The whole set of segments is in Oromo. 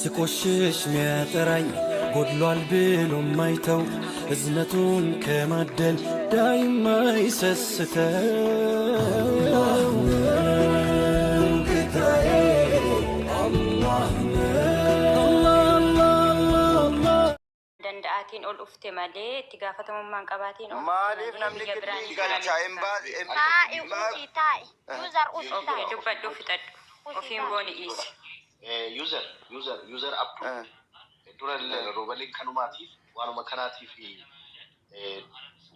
ስቆሽሽ ሚያጠራኝ ጎድሏል ብሎ ማይተው እዝነቱን ከማደል ዳይማ ይሰስተው ጌታዬ danda'aatiin ol ufte malee itti gaafatamummaan qabaatiin ol maaliif namni galchaa hin baasne dubbadhu fixadhu ofiin booni dhiise. User app dura roobaliin kanumaatiif waanuma kanaatiif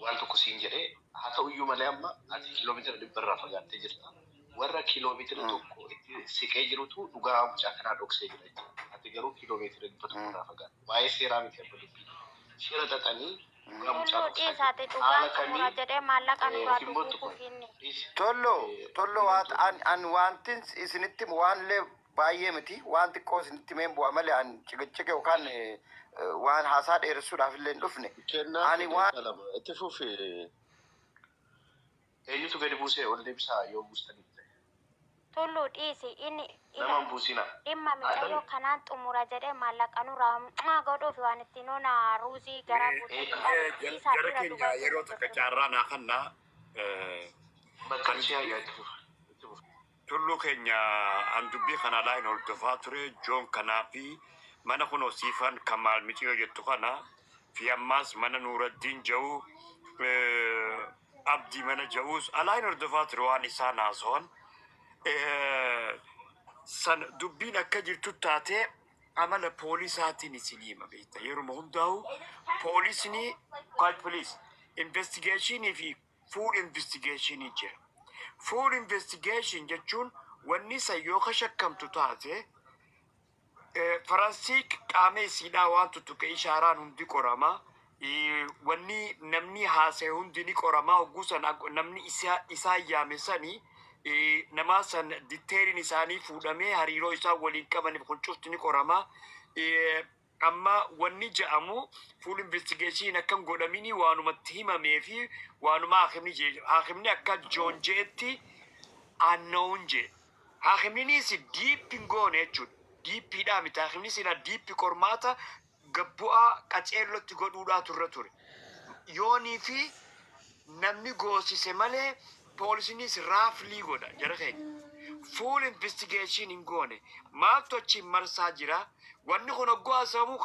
waan tokko siin jedhee haa ta'uyyuu malee amma ati kiiloomeetira 100 irraa fagaattee jirta. Warra kiiloomeetira tokko itti siqee jirutu dhugaa mucaa kanaa dhoksee jira jechuudha. Ati garuu kiiloomeetira 100 irraa fagaatte. Waa'ee seeraa miti abba dubbii. Seera xaxanii dhugaa mucaa Tollo an wantin isinitti waanlee baay'ee miti waan xiqqoo isinitti meen bu'a malee an cigichige yookaan waan haasaa dheeressuudhaaf illee hin dhufne. Ani waan itti fufi eenyutu gadi buusee ol deebisaa yoo buustanii Tollo dhiisi inni nama buusina dhimma miidhagoo kanaan xumura jedhee maallaqanu raamaa godhuuf waan itti noona ruuzii garaa guutuu jara keenya yeroo takka jaarraa naa kannaa bakkan ishee ayyaachuuf Tullu keenya an dubbii kana laa hin hordofaa ture joon kanaa fi mana kun hosiifan Kamaal Miciyoo jettu kana fi ammaas mana Nuuraddiin jedhu Abdii mana jedhus alaa hin hordofaa ture waan isaan haasoon san dubbiin akka jirtu taate amala poolisaatiin isinii hima beekta yeruma hundaa'u poolisni police investigationii fi full investigationii jira. Full investigation jechuun wanni san yoo ka shakkamtu taate faransiik qaama isiidhaa waan tuttuqe ishaaraan hundi qorama wanni namni haasa'e hundi ni qorama ogguusan namni isaa yaame sanii nama san ditteeriin isaanii fuudhamee hariiroo isaa waliin qabaniif kun cufti ni qorama amma wanni ja'amu full investigation akkan godhamini waanumatti himamee fi waanuma haakimni akka joon jeetti unknown je haakimninis diippi goone jechuudha diippiidhaa miti haakimni sila diippi qormaata gabbu'aa qaceellotti godhuudhaa turre ture yoonii fi namni goosise malee poolisinis raaflii godha jara keenya full investigation hin goone maaltu achiin marsaa jira wanni kun oggoo haasamu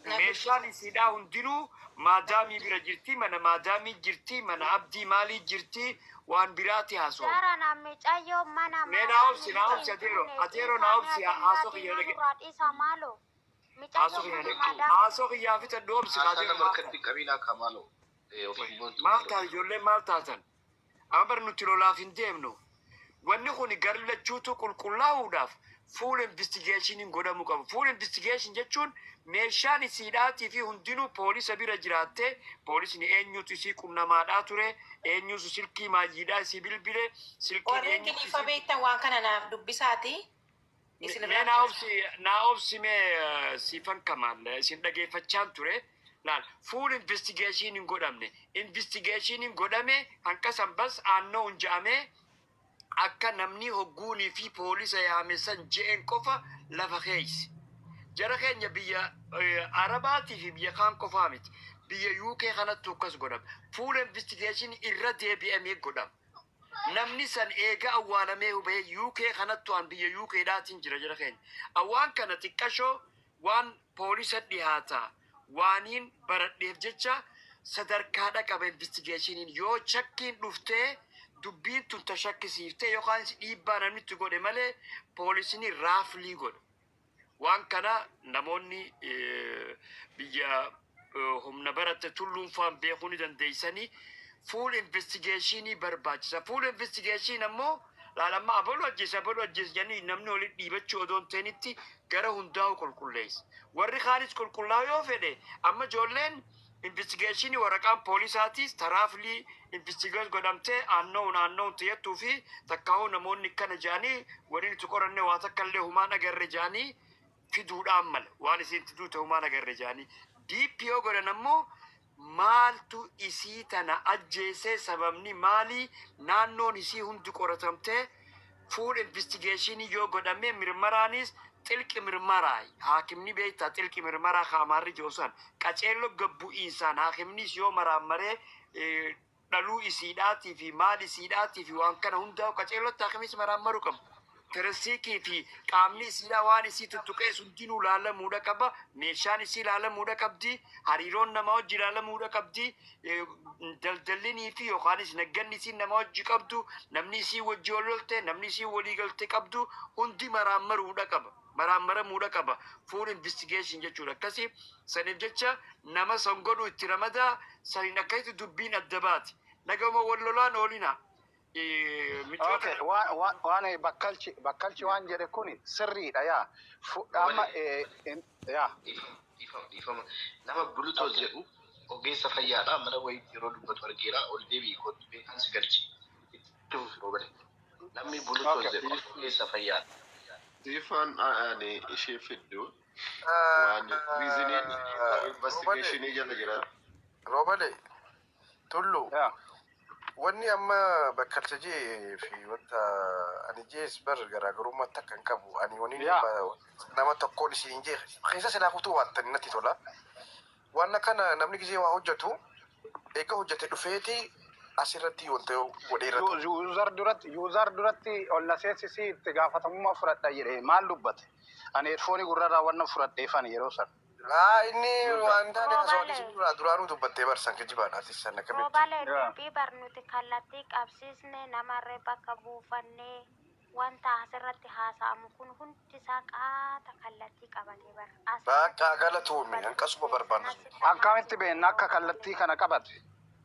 meeshaan isiidhaa hundinuu maadaamii bira jirti mana maadaamii jirti mana abdii maalii jirti waan biraati haasoo naawobsi haasoo kiyyaa fita dhoobsi maal taatan ijoolleen maal taatan amma nuti lolaaf hin deemnu wanni kun garlachuutu qulqullaa'uudhaaf full investigation godhamuu qabu. Full investigation jechuun meeshaan isiidhaatii fi hundinuu poolisa bira jiraatte poolisni eenyutu isii qunnamaadhaa ture eenyutu silkii maayyiidhaa isii bilbile silkiin eenyutu isii beektan waan kana naaf dubbisaati. Naa'obsi mee siifan Kamaal isin dhageeffachaan ture. Laal full investigation hin godhamne investigation hin godhame hanqasan bas aannoo hin ja'ame akka namni hogguunii fi poolisa yaame san je'en qofa lafa keeysi jara keenya biyya arabaatii fi biyya kaan qofaa miti biyya UK kanattu akkas godhama full investigation irra deebi'amee godhama namni san eega awwaalamee hubee UK kanattu an biyya UK dhaatiin jira jara keenya awwaan kana xiqqashoo waan poolisa dhihaataa waaniin baradheef jecha sadarkaadha qaba investigationiin yoo shakkiin dhuftee dubbiin tun ta shakkisiiftee yookaan dhiibbaa namnitti godhe malee poolisni raaflii godha waan kana namoonni biyya humna baratte tulluunfaan beekuu ni dandeessanii full investigationii barbaachisa full investigation ammoo laalamma abaluu ajjees jennii namni waliin dhiibachuu odoon ta'initti gara hundaa'u qulqulleessa warri kaanis qulqullaa'u yoo fedhe amma ijoolleen investigation waraqaan poolisaatis taraaflii investigate godhamtee aannoon tiyattuu fi takkaa'uu namoonni kana jaanii waliin itti qoranne waa takka illee humaan agarre jaanii fiduudhaan mala waan isin fiduute humaan agarre jaanii DPO godhan ammoo maaltu isii tana ajjeesee sababni maalii naannoon isii hundi qoratamtee full investigation yoo godhamee mirmaraanis xilqi mirmaraa haakimni beektaa xilqi mirmaraa kaamaarri joosan qaceello gabbu isaan haakimni yoo maraammaree dhaluu isiidhaatii fi maal isiidhaatii fi waan kana hundaa qaceellotti haakimis maraammaru qabu. Firasiikii fi qaamni isiidhaa waan isii tuttuqee hundinuu ilaalamuudha qaba. Meeshaan isii ilaalamuudha qabdi. Hariiroon nama hojii ilaalamuudha qabdi. Daldallinii fi yookaanis nagganni isii nama hojii qabdu. Namni isii wajji ololte, namni isii walii galte qabdu hundi maraammaruudha qaba. Maraammamuudha qaba. Full investigation jechuudha. Akkasii saniif jecha nama san godhu itti ramadaa saniin akkasitti dubbiin adda baati. Nagama wallolaan oolina. Okay, waan bakkalchi waan jedhe kun sirriidha yaa. Amma yaa. Ifama nama bulutoo jedhu ogeessa fayyaadha mana wayii yeroo dubbatu argeera ol deebii kootu beekan si galchi. Namni bulutoo jedhu ogeessa fayyaadha. Ifaan ani ishee fiddu waan reasoning investigation jala jira. Roobale tullu. Wanni amma bakkalcha jee fi wanta ani jees bar garaagarummaa takka hin qabu. Ani wani nama tokkoon isiin jee keessa silaa kutuu waan natti tola. Waan kana namni gisee waa hojjetu eega hojjete dhufeeti asirratti wanta godheeratu. Yuuzar duratti ol na seensisii itti gaafatamummaa fudhadha jedhee maal dubbate? Ani heedfoonii gurrarraa waan fudhadheefan yeroo san. Inni waan taane haasawaa duraanuu dubbattee barsan kijibaadhaati sana kabeetti. Roobale dubbii barnuti kallattii qabsiisnee namarree bakka buufannee wanta asirratti haasa'amu kun hundi isaa qaata kallattii qabatee bara. Bakka galatuumi hanqasuma barbaanna. Akkamitti beekna akka kallattii kana qabate?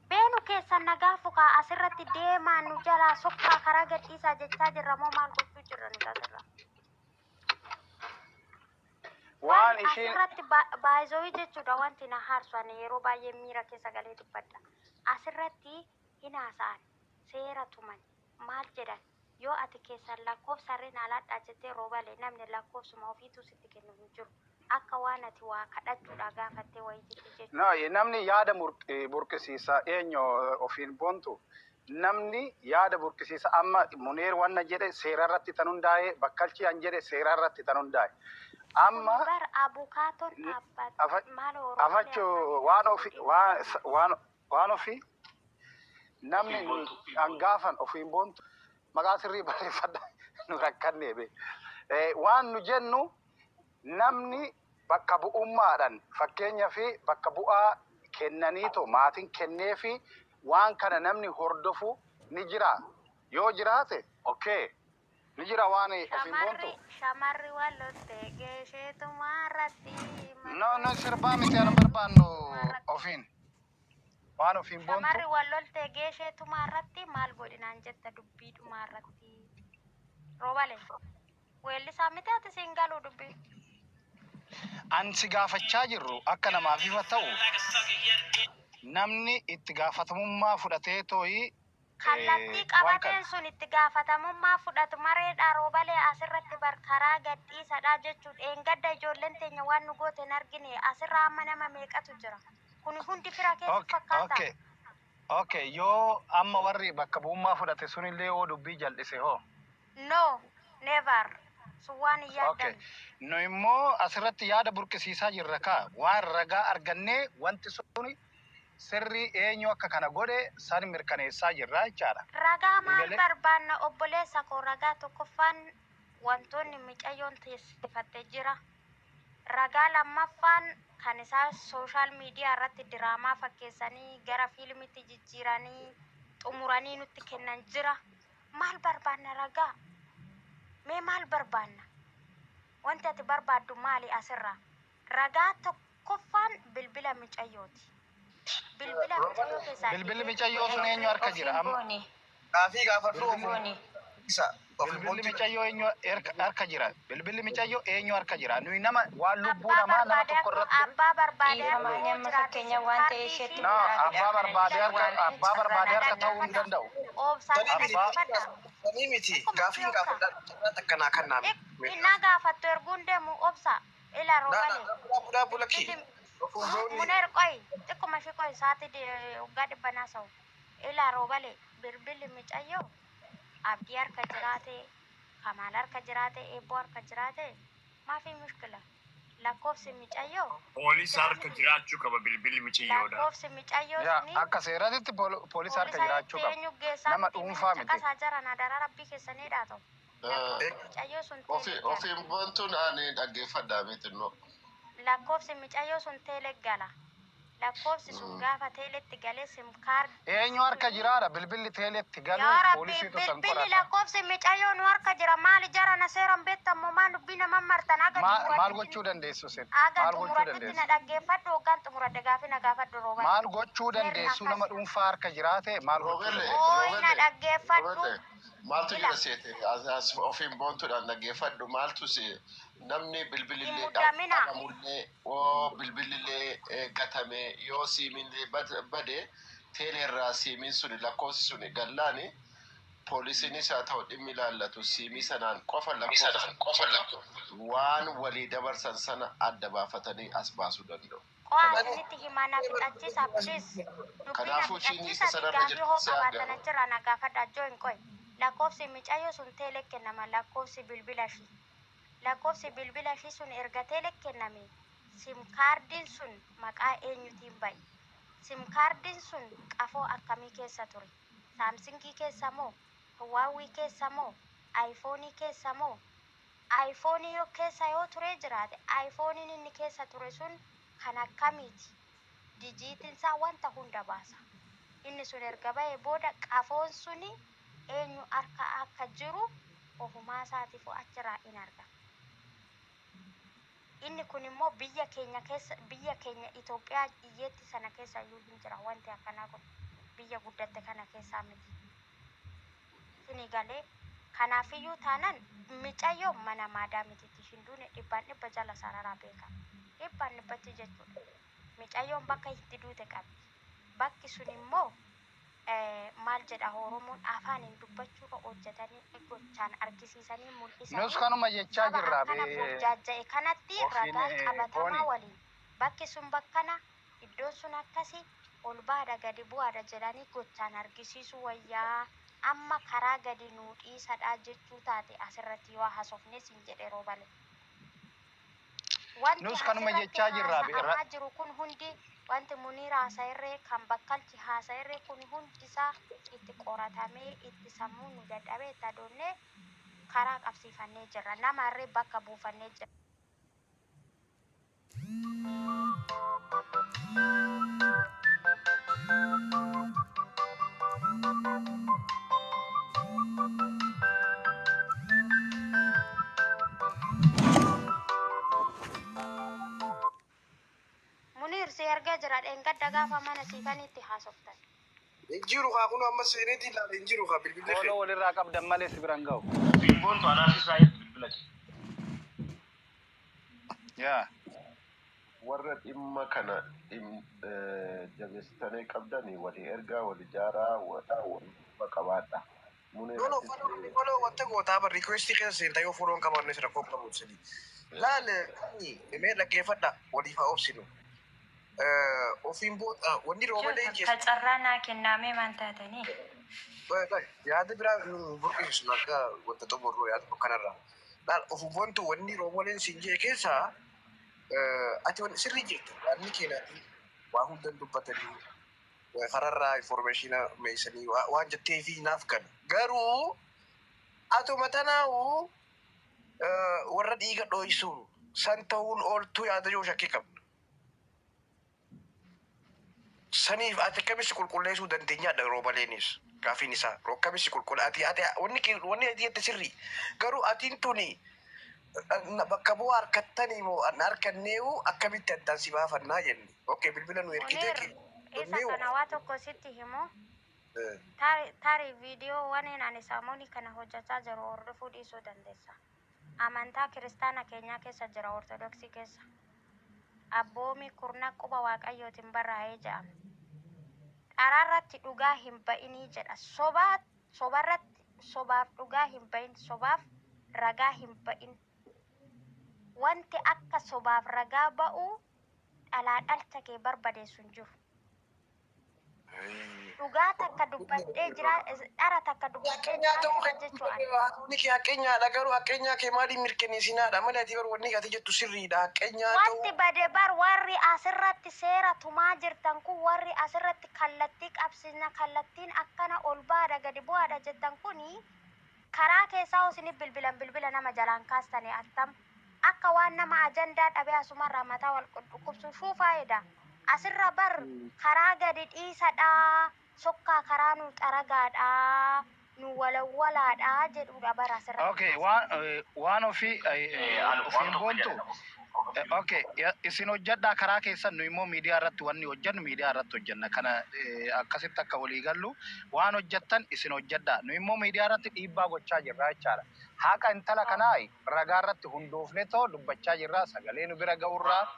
Beenu keessan nagaa fukaa asirratti deemaa nu jalaa sokkaa karaa gadhiisaa jechaa jirra moo maal gochuu jirra nu asirra? Waan ishiin asirratti baay'isoo jechuudha wanti na haarsan yeroo baay'ee miira keessa galee dubbadha. Asirratti hin haasa'an seera tuman maal jedhan yoo ati keessan lakkoofsarreen alaadhaa jettee Roobale namni lakkoofsuma ofiitu sitti kennu hin jiru. Akka waan ati waa kadhachuudha gaafattee wayii jechuudha. No, namni yaada burqisiisa eenyu ofiin boontu. Namni yaada burqisiisa amma Muneer wanna jedhe seerarratti tan hundaa'e bakkalchi an jedhe seerarratti tan hundaa'e. Amma bar abukaatoon dhaabbata maal afachuu waan ofii namni hangaafan ofiin boontu maqaa sirrii barreeffadha nu rakkannee be. Waan nu jennu namni bakka bu'ummaadhaan fakkeenya fi bakka bu'aa kennaniito maatiin kennee fi waan kana namni hordofu ni jira. Yoo jiraate okay. Ni jira waan ofiin boontu. Shamarri wallotte geesheetu maarratti. No sirbaa miti ana barbaannu ofiin. Waan ofiin boontu. Shamarri wallotte geesheetu maarratti maal godhinaan jetta dubbii dhumaarratti. Roobale weellisaa miti ati siin galuu dubbii. An si gaafachaa jirru akka namaaf ifa ta'u namni itti gaafatamummaa fudhatee tooyi kallattii qabateen sun itti gaafatamummaa fudhatu mareedha. Roobale asirratti barkaraa gadhiisadha jechuudha. Eengadda ijoolleen teenya waan nu goote hin argine asirraa amma nama meeqatu jira. Kun hundi fira keessa fakkaata. Okay, yoo amma warri bakka bu'ummaa fudhate sunillee yoo dubbii jal'ise hoo? No, never. Suwaan yaadan. Okay. No immoo asirratti yaada burqisiisaa jirra kaa waan ragaa argannee wanti suni sirrii eenyu akka kana godhe san mirkaneessaa jirra jechaadha. Ragaa maal barbaanna obboleessa koo ragaa tokkoffaan wantoonni mucayyoon teessifattee jira. Ragaa lammaffaan kan isaa sooshaal miidiyaa irratti diraamaa fakkeessanii gara fiilmitti jijjiiranii xumuranii nutti kennan jira. Maal barbaanna ragaa? Mee maal barbaanna? Wanti ati barbaaddu maali asirraa? Ragaa tokkoffaan bilbila mucayyooti. Bilbilli mucayyoo sun eenyu harka jira amma? Gaafii gaafadhu isa. Bilbilli mucayyoo eenyu harka jira? Bilbilli mucayyoo eenyu harka jira? Nuyi nama waan lubbuu namaa nama tokko irratti. Abbaa barbaadee amma fakkeenya waan ta'e isheetti. No, abbaa barbaadee harka ta'uu hin danda'u. Sanii miti gaafiin gaafadha takkanaa kannaa. Innaa gaafattu erguun deemu obsa ila Roobale. Bulaki. Muneer qoy xiqquma ishee qoy saati waggaa dhibbanaa sa'u ila Roobale bilbilli mucayyoo abdii harka jiraate Kamaal harka jiraate eebboo harka jiraate ما في مشكلة lakkoofsi micayyoo Poolis harka jiraachuu qaba bilbilli miciyyoodha. lakkoofsi micayyoo yaa suni akka seeraatitti poolisa harka jiraachuu qaba nama dhuunfaa miti qasaa jara nadara rabbii keessaniidha ta'u micayyoo sun Ofiin boontuun ani dhaggeeffadhaa miti no. lakkoofsi micayyoo sun teelegala lakkoofsi sun gaafa teeletti galee simkaard eenyu harka jiraadha bilbilli teeletti galu yaa rabbi poolisiitu san bilbilli qorata lakkoofsi micayyoo nu harka jira maali jara na seeran beektammoo maan dubbii nama martan aga maal gochuu dandeessu sin aga maal gochuu xumuraddetti dandeessu na dhaggeeffadhu hoggaan xumuradde gaafi na gaafadhu rooba maal gochuu dandeessu nama dhuunfaa harka jiraate maal gochuu dandeessu ooyi na dhaggeeffadhu Maaltu jira seete ofiin boontuudhaan dhaggeeffadhu maaltu si namni bilbilillee dhabamullee bilbilillee gatame yoo siimillee bade teeleerraa siimiin suni lakkoofsi suni gallaani poolisiinis haa ta'u dhimmi ilaallatu siimii sanaan qofa lakkoofsa waan walii dabarsan sana adda baafatanii as baasuu danda'u. Qo'aanitti himana fudhachiisa please. Kanaafuu ishiin isa sanarra jirti qabaatan achirraa na gaafadha join qoy. Lakkoofsi micayyoo sun teele kennama lakkoofsi bilbila ishii. Lakkoofsi bilbila ishii sun erga teele kenname sim kaardiin sun maqaa eenyutiin ba'i. Sim kaardiin sun qafoo akkamii keessa ture? Saamsingii keessa moo? Huwaawii keessa moo? Aayifoonii keessa moo? Aayifoonii yoo keessa yoo ture jiraate aayifooniin inni keessa ture sun kan akkamiiti? Dijiitinsaa wanta hunda baasa. Inni sun erga ba'ee booda qafoon suni eenyu harka akka jiru ofumaa isaatiif achirraa in argama. Inni kun immoo biyya keenya Itoophiyaa iyyeetti sana keessa iyyuu hin jira wanti akkanaa kun biyya guddatte kana keessaa miti. Sini galee kanaafiyyuu taanan micayyoo mana maadaa mititti hinduune dhibba jala sararaa beeka. Dhibbatti jechuudha. Micayyoon bakka itti duute qabdi. Bakki sun immoo maal jedha Oromoon afaaniin dubbachuu hojjetanii gochaan argisiisanii mul'isanii. Nus kanuma jechaa jirra jajja'e kanatti ragaa qabatamaa waliin. Bakki sun bakkana iddoon sun akkasi ol baadha gadi bu'aadha jedhanii gochaan argisiisu wayyaa amma karaa gadi nuu dhiisadhaa jechuu taate asirratti yoo haasofne siin jedhe roobale. Nus kanuma jechaa jirra beera. Jiru kun hundi wanti Muniira haasa'irree kan bakkalchi haasa'irree kun hundisaa itti qoratamee itti sammuu nu dadhabee itti adoonnee karaa qabsiifannee jirra. Namarree bakka buufannee jirra. Si erga jira dheengadda gaafa mana siifanitti haasoftan. Injiru haa kun amma seeneetiin laala injiru haa bilbilee. Kooloo walirraa qabdan malee si biraan ga'u. Boontu anaaf Israa'el bilbila. Yaa. Warra dhimma kana jabeessitanii qabdanii walii ergaa walii jaaraa wal qabaadha. Kooloo wanta gootaa barri request keessa seenta yoo fuudhuun qabaanne sira kooppa buusanii. Laale mee dhaggeeffadha waliif haa obsinu. Ofiin booda wanni roobalee jechuudha. Kacarraa kennamee maal taatanii? Yaada biraa burqisiisu akka wanta xumurroo yaada kanarraa. Ofiin boontu wanni roobaleen siin jee keessaa ati wanni sirrii jirtu yaadni keenyaati waa hundan dubbatanii kararraa informeeshina meesanii waan jettee fi naaf kana. Garuu atuma tanaa'u warra dhiiga dho'isu san ta'uun ooltuu yaada yoo shakkii qabna. Saniif ati akkamitti qulqulleessuu dandeenyaadha roobaleenis gaafiin isaa akkamitti qulqulleessuu wanni ati sirrii garuu atiin tuni bakka bu'aa harkattanii moo harkanneewu akkamitti addaan si baafannaa jenni. Okay bilbila nu ergitee isa kana waa tokko sitti himu tarii viidiyoo waniin ani saamuunii kana hojjechaa jiru hordofuu dhiisuu dandeessa. Amantaa kiristaana keenyaa keessa jira ortodoksii keessa. Abboomi kurna quba waaqayyootiin barraa'ee jedhama. Dharaarratti dhugaa hin ba'inii jedha. Sobaaf dhugaa hin ba'in, sobaaf ragaa hin ba'in. Wanti akka sobaaf ragaa ba'u dhalaa dhalcha kee barbadeessu hin jiru. dhugaa takka dubbadhee jira dhara takka dubbadhee jira jechuudha. Wanni kee haqqeenyaadha garuu haqqeenyaa kee maaliif mirkaneessinaadha malee ati bar wanni ati jettu sirriidha haqqeenyaa ta'u. Wanti bade bar warri asirratti seera tumaa jirtan kun warri asirratti kallattii qabsiisna kallattiin akkana ol baadha gadi bu'aadha jettan kuni karaa keessaa osini bilbila nama jalaan kaastanii attam akka waan nama ajandaa dhabee asumarraa mataa wal dhukkubsu shuufaayedha. Asirra bar karaa gadi dhiisadhaa sokkaa karaa nu xaragaadhaa nu walawwalaadhaa jedhudha bara asirra. Okay, waan ofii boontu. Okay, isin hojjedhaa karaa keessan nu immoo miidiyaa irratti wanni hojjennu miidiyaa irratti hojjenna. Kana akkasitti akka walii gallu waan hojjettan isin hojjedhaa. Nu immoo miidiyaa irratti dhiibbaa gochaa jirra jechaadha. Haqa intala kanaa ragaa irratti hundoofne too dubbachaa jirra sagalee nu bira ga'urraa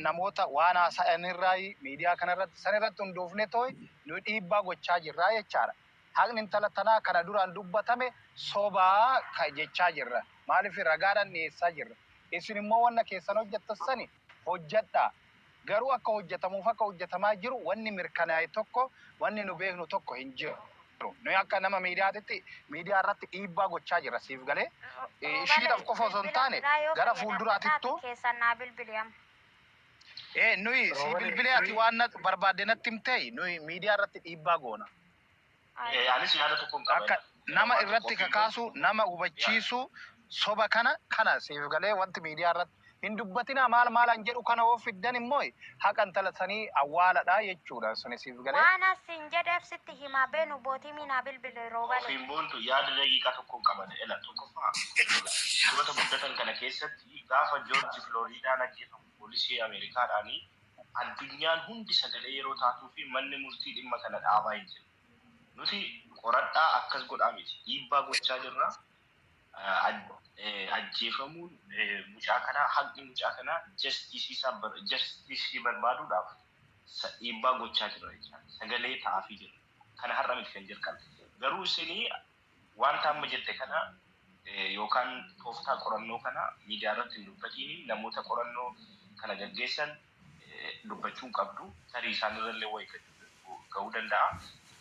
namoota waan haasa'anirraa miidiyaa kana irratti san irratti hundoofne too nu dhiibbaa gochaa jirra jechaadha. Haqni intala tanaa kana duraan dubbatame sobaa jechaa jirra. Maaliif ragaadhaan dhiyeessaa jirra. Isin immoo wanna keessan hojjettassani hojjedhaa. Garuu akka hojjetamuuf akka hojjetamaa jiru wanni mirkanaa'e tokko wanni nu beeknu tokko hin jiru. Noi akka nama miidiyaatitti miidiyaa irratti dhiibbaa gochaa jirra siif galee ishiidhaaf qofa osoo hin taane gara fuulduraatittu nuyi si bilbilee ati waan barbaadde natti himtee nuyi miidiyaa irratti dhiibbaa goona. Anis yaada tokko akka nama irratti kakaasu nama hubachiisu soba kana siif galee wanti miidiyaa irratti hin dubbatina maalan jedhu kana oo fiddan immoo haqan talatanii awwaaladha jechuudha suni siif galee. Waan asin jedheef sitti himaa beenu bootii miinaa bilbile rooba. Ofiin boontu yaada daqiiqaa tokkoon qaban ela tokkoffaa goota guddatan kana keessatti gaafa Joorji Filooriidaan ajjeefamu poolisii Ameerikaadhaanii addunyaan hundi sagalee yeroo taatuu fi manni murtii dhimma kana dhaabaa hin jiru. Nuti qoradhaa akkas godhaa miti dhiibbaa gochaa jirra. Ajjeefamuun mucaa kanaa haqni mucaa kanaa jastisii barbaaduudhaaf dhiibbaa gochaa jirra jechuudha. Sagalee ta'aafii jirra. Kana har'a miti kan jirqan. Garuu isinii wanta amma jette kana yookaan tooftaa qorannoo kana miidiyaa irratti hin dubbatiin namoota qorannoo kana gaggeessan dubbachuu qabdu. Tarii isaan irrallee wayii ga'uu danda'a.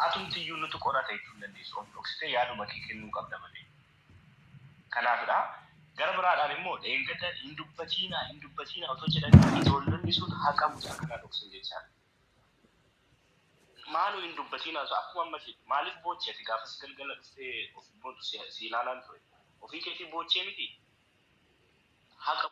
Atumtiyyuu nuti qorata jechuu hin dandeessu. Of dhoksitee yaaduma kee kennuu qabda malee. Kanaafidha. Gara biraadhaan immoo eeggata hin dubbatiinaa otoo jedhanii ijoollonni sun haqa mucaa kanaa dhoksan jechaadha. Maaloo hin dubbatiinaa akkuma amma maaliif boochee ati gaafas galgala dhuftee of boontu si ilaalaan ture. Ofii keetii boochee miti. Haqa